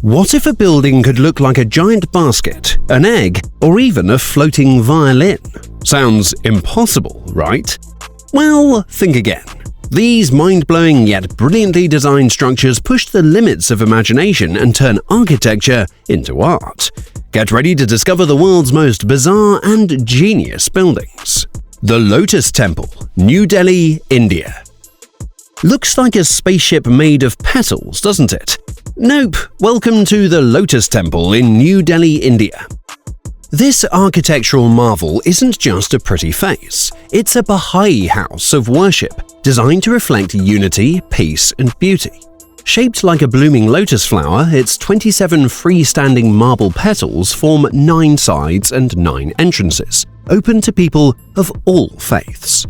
What if a building could look like a giant basket, an egg, or even a floating violin? Sounds impossible, right? Well, think again. These mind-blowing yet brilliantly designed structures push the limits of imagination and turn architecture into art. Get ready to discover the world's most bizarre and genius buildings. The Lotus Temple, New Delhi, India. Looks like a spaceship made of petals, doesn't it? Nope, welcome to the Lotus Temple in New Delhi, India. This architectural marvel isn't just a pretty face, it's a Baha'i house of worship designed to reflect unity, peace, and beauty. Shaped like a blooming lotus flower, its 27 freestanding marble petals form 9 sides and 9 entrances, open to people of all faiths.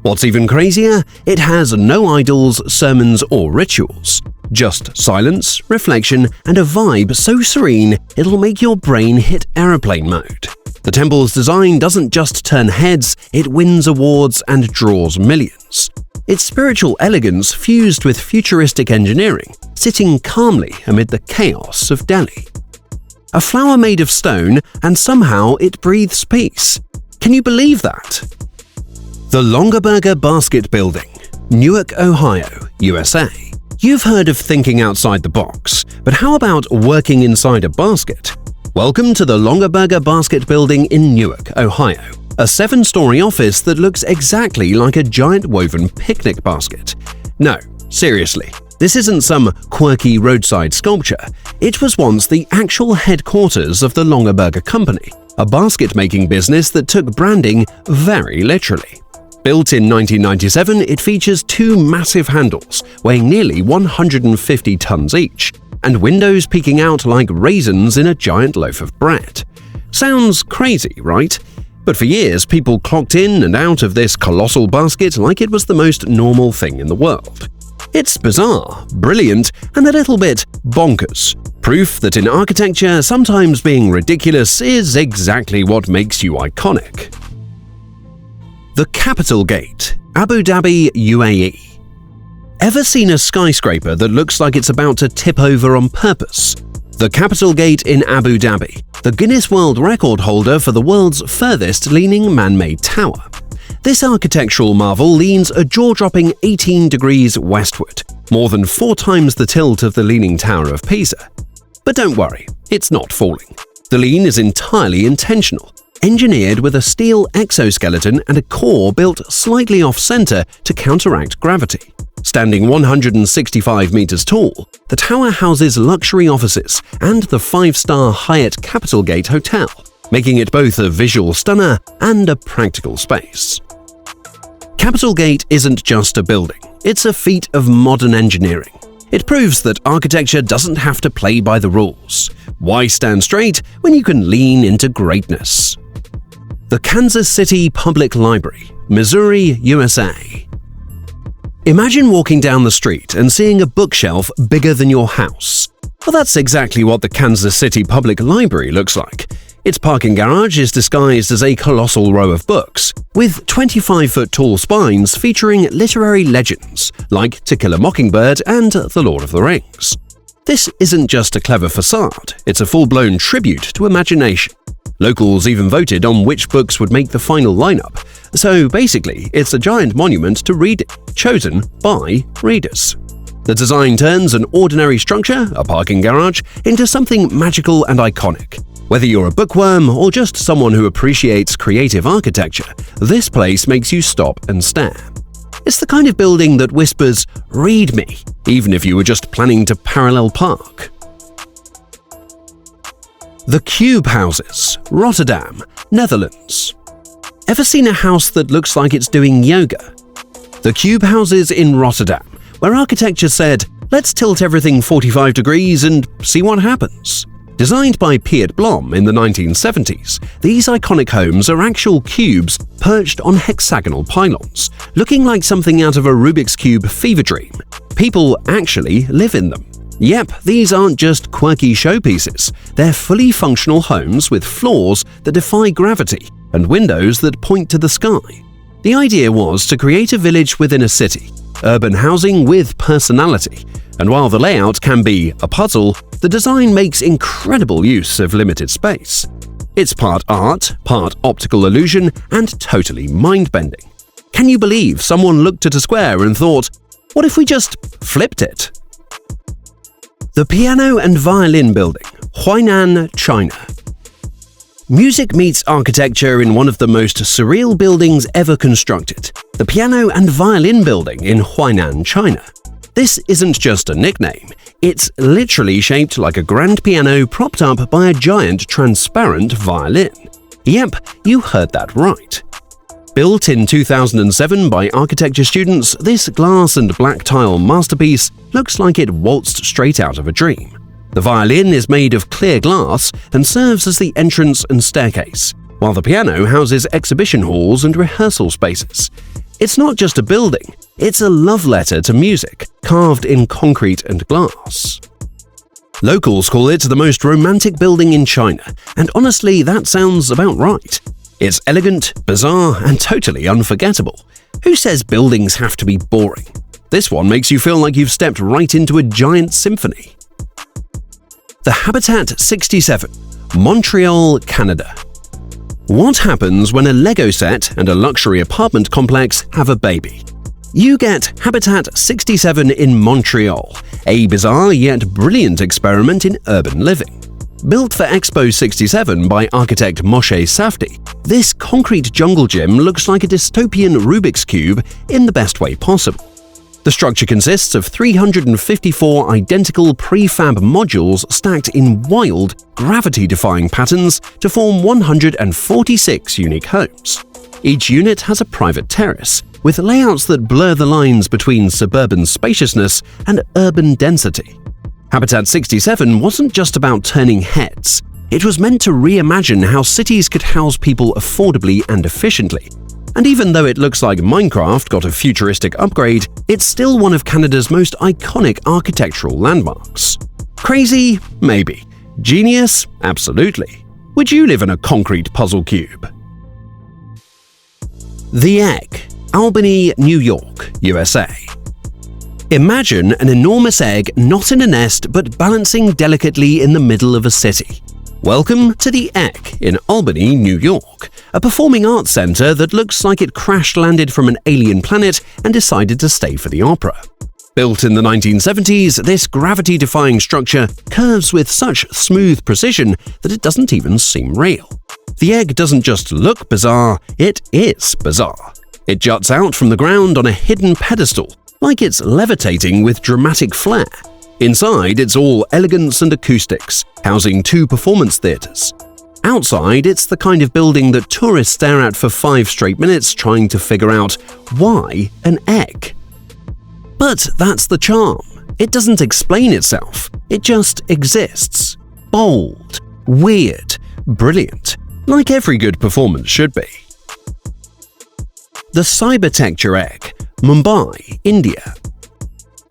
What's even crazier, it has no idols, sermons, or rituals. Just silence, reflection, and a vibe so serene it'll make your brain hit airplane mode. The temple's design doesn't just turn heads, it wins awards and draws millions. Its spiritual elegance fused with futuristic engineering, sitting calmly amid the chaos of Delhi. A flower made of stone, and somehow it breathes peace. Can you believe that? The Longaberger Basket Building, Newark, Ohio, USA. You've heard of thinking outside the box, but how about working inside a basket? Welcome to the Longaberger Basket Building in Newark, Ohio, a 7-story office that looks exactly like a giant woven picnic basket. No, seriously, this isn't some quirky roadside sculpture. It was once the actual headquarters of the Longaberger Company, a basket-making business that took branding very literally. Built in 1997, it features 2 massive handles weighing nearly 150 tons each, and windows peeking out like raisins in a giant loaf of bread. Sounds crazy, right? But for years, people clocked in and out of this colossal basket like it was the most normal thing in the world. It's bizarre, brilliant, and a little bit bonkers. Proof that in architecture, sometimes being ridiculous is exactly what makes you iconic. The Capital Gate, Abu Dhabi, UAE. Ever seen a skyscraper that looks like it's about to tip over on purpose? The Capital Gate in Abu Dhabi, the Guinness World Record holder for the world's furthest leaning man-made tower. This architectural marvel leans a jaw-dropping 18 degrees westward, more than 4 times the tilt of the Leaning Tower of Pisa. But don't worry, it's not falling. The lean is entirely intentional, engineered with a steel exoskeleton and a core built slightly off-center to counteract gravity. Standing 165 meters tall, the tower houses luxury offices and the 5-star Hyatt Capital Gate Hotel, making it both a visual stunner and a practical space. Capital Gate isn't just a building, it's a feat of modern engineering. It proves that architecture doesn't have to play by the rules. Why stand straight when you can lean into greatness? The Kansas City Public Library, Missouri, USA. Imagine walking down the street and seeing a bookshelf bigger than your house. Well, that's exactly what the Kansas City Public Library looks like. Its parking garage is disguised as a colossal row of books, with 25-foot-tall spines featuring literary legends like To Kill a Mockingbird and The Lord of the Rings. This isn't just a clever facade, it's a full-blown tribute to imagination. Locals even voted on which books would make the final lineup, so basically it's a giant monument to reading, chosen by readers. The design turns an ordinary structure, a parking garage, into something magical and iconic. Whether you're a bookworm or just someone who appreciates creative architecture, this place makes you stop and stare. It's the kind of building that whispers, "Read me," even if you were just planning to parallel park. The Cube Houses, Rotterdam, Netherlands. Ever seen a house that looks like it's doing yoga? The Cube Houses in Rotterdam, where architecture said, let's tilt everything 45 degrees and see what happens. Designed by Piet Blom in the 1970s, these iconic homes are actual cubes perched on hexagonal pylons, looking like something out of a Rubik's Cube fever dream. People actually live in them. Yep, these aren't just quirky showpieces. They're fully functional homes with floors that defy gravity and windows that point to the sky. The idea was to create a village within a city, urban housing with personality. and while the layout can be a puzzle, the design makes incredible use of limited space. It's part art, part optical illusion, and totally mind-bending. Can you believe someone looked at a square and thought, what if we just flipped it? The Piano and Violin Building, Huainan, China. Music meets architecture in one of the most surreal buildings ever constructed, the Piano and Violin Building in Huainan, China. This isn't just a nickname, it's literally shaped like a grand piano propped up by a giant transparent violin. Yep, you heard that right. Built in 2007 by architecture students, this glass and black tile masterpiece looks like it waltzed straight out of a dream. The violin is made of clear glass and serves as the entrance and staircase, while the piano houses exhibition halls and rehearsal spaces. It's not just a building, it's a love letter to music, carved in concrete and glass. Locals call it the most romantic building in China, and honestly, that sounds about right. It's elegant, bizarre, and totally unforgettable. Who says buildings have to be boring? This one makes you feel like you've stepped right into a giant symphony. The Habitat 67, Montreal, Canada. What happens when a Lego set and a luxury apartment complex have a baby? You get Habitat 67 in Montreal, a bizarre yet brilliant experiment in urban living. Built for Expo 67 by architect Moshe Safdie, this concrete jungle gym looks like a dystopian Rubik's Cube in the best way possible. The structure consists of 354 identical prefab modules stacked in wild, gravity-defying patterns to form 146 unique homes. Each unit has a private terrace, with layouts that blur the lines between suburban spaciousness and urban density. Habitat 67 wasn't just about turning heads. It was meant to reimagine how cities could house people affordably and efficiently. And even though it looks like Minecraft got a futuristic upgrade, it's still one of Canada's most iconic architectural landmarks. Crazy? Maybe. Genius? Absolutely. Would you live in a concrete puzzle cube? The Egg, Albany, New York, USA. Imagine an enormous egg not in a nest but balancing delicately in the middle of a city. Welcome to The Egg in Albany, New York, a performing arts center that looks like it crash-landed from an alien planet and decided to stay for the opera. Built in the 1970s, this gravity-defying structure curves with such smooth precision that it doesn't even seem real. The egg doesn't just look bizarre, it is bizarre. It juts out from the ground on a hidden pedestal, like it's levitating with dramatic flair. Inside, it's all elegance and acoustics, housing 2 performance theaters. Outside, it's the kind of building that tourists stare at for 5 straight minutes trying to figure out why an egg. But that's the charm. It doesn't explain itself. It just exists. Bold, weird, brilliant, like every good performance should be. The Cybertecture Egg, Mumbai, India.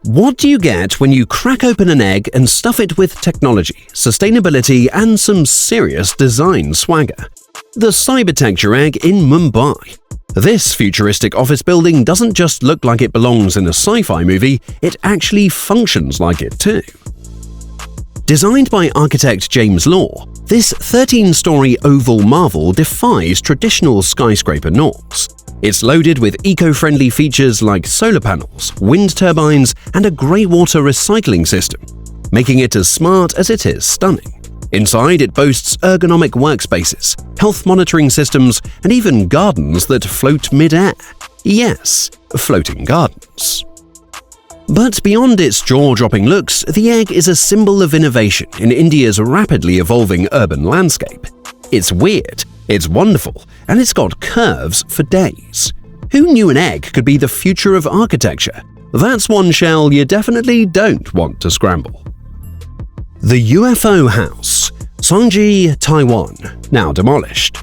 What do you get when you crack open an egg and stuff it with technology, sustainability, and some serious design swagger? The Cybertecture Egg in Mumbai. This futuristic office building doesn't just look like it belongs in a sci-fi movie, it actually functions like it too. Designed by architect James Law, this 13-story oval marvel defies traditional skyscraper norms. It's loaded with eco-friendly features like solar panels, wind turbines, and a grey-water recycling system, making it as smart as it is stunning. Inside, it boasts ergonomic workspaces, health monitoring systems, and even gardens that float mid-air. Yes, floating gardens. But beyond its jaw-dropping looks, the egg is a symbol of innovation in India's rapidly evolving urban landscape. It's weird, it's wonderful, and it's got curves for days. Who knew an egg could be the future of architecture? That's one shell you definitely don't want to scramble. The UFO House, Songji, Taiwan, now demolished.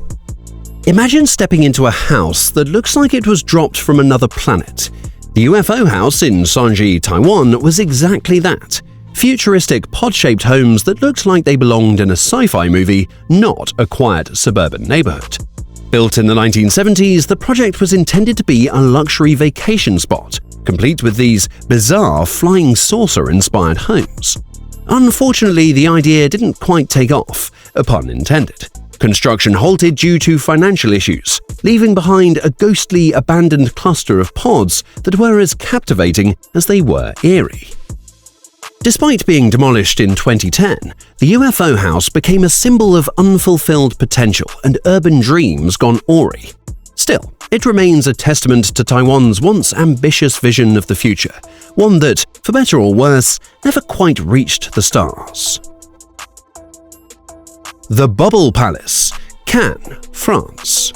Imagine stepping into a house that looks like it was dropped from another planet. The UFO House in Songji, Taiwan was exactly that. Futuristic pod-shaped homes that looked like they belonged in a sci-fi movie, not a quiet suburban neighborhood. Built in the 1970s, the project was intended to be a luxury vacation spot, complete with these bizarre flying saucer-inspired homes. Unfortunately, the idea didn't quite take off, pun intended. Construction halted due to financial issues, leaving behind a ghostly abandoned cluster of pods that were as captivating as they were eerie. Despite being demolished in 2010, the UFO house became a symbol of unfulfilled potential and urban dreams gone awry. Still, it remains a testament to Taiwan's once ambitious vision of the future, one that, for better or worse, never quite reached the stars. The Bubble Palace, Cannes, France.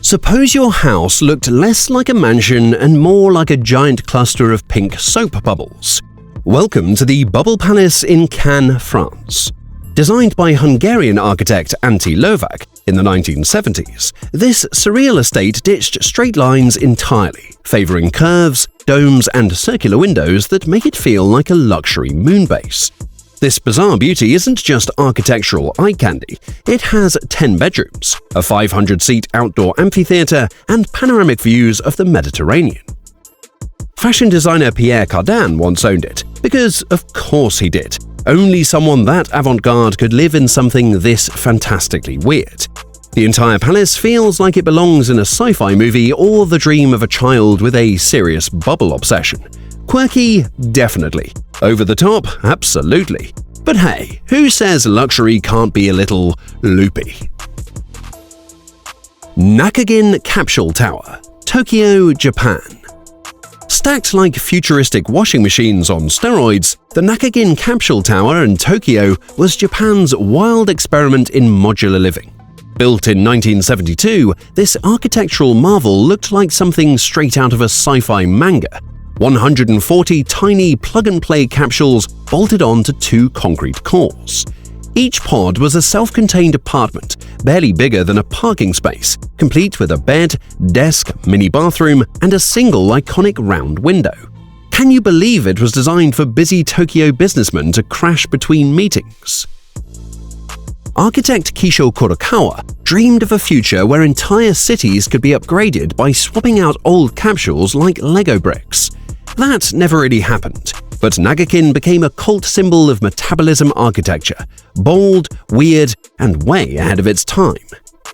Suppose your house looked less like a mansion and more like a giant cluster of pink soap bubbles. Welcome to the Bubble Palace in Cannes, France. Designed by Hungarian architect Antti Lovac in the 1970s, this surreal estate ditched straight lines entirely, favoring curves, domes, and circular windows that make it feel like a luxury moon base. This bizarre beauty isn't just architectural eye candy, it has 10 bedrooms, a 500-seat outdoor amphitheater, and panoramic views of the Mediterranean. Fashion designer Pierre Cardin once owned it, because of course he did. Only someone that avant-garde could live in something this fantastically weird. The entire palace feels like it belongs in a sci-fi movie or the dream of a child with a serious bubble obsession. Quirky? Definitely. Over the top? Absolutely. But hey, who says luxury can't be a little loopy? Nakagin Capsule Tower, Tokyo, Japan. Stacked like futuristic washing machines on steroids, the Nakagin Capsule Tower in Tokyo was Japan's wild experiment in modular living. Built in 1972, this architectural marvel looked like something straight out of a sci-fi manga. 140 tiny plug-and-play capsules bolted onto 2 concrete cores. Each pod was a self-contained apartment, barely bigger than a parking space, complete with a bed, desk, mini bathroom, and a single iconic round window. Can you believe it was designed for busy Tokyo businessmen to crash between meetings? Architect Kisho Kurokawa dreamed of a future where entire cities could be upgraded by swapping out old capsules like Lego bricks. That never really happened, but Nagakin became a cult symbol of metabolism architecture, bold, weird, and way ahead of its time.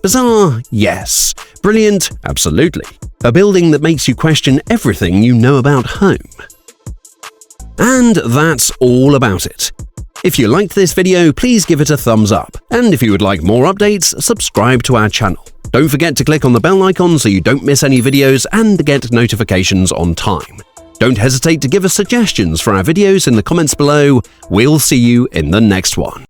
Bizarre? Yes. Brilliant? Absolutely. A building that makes you question everything you know about home. And that's all about it. If you liked this video, please give it a thumbs up, and if you would like more updates, subscribe to our channel. Don't forget to click on the bell icon so you don't miss any videos and get notifications on time. Don't hesitate to give us suggestions for our videos in the comments below. We'll see you in the next one.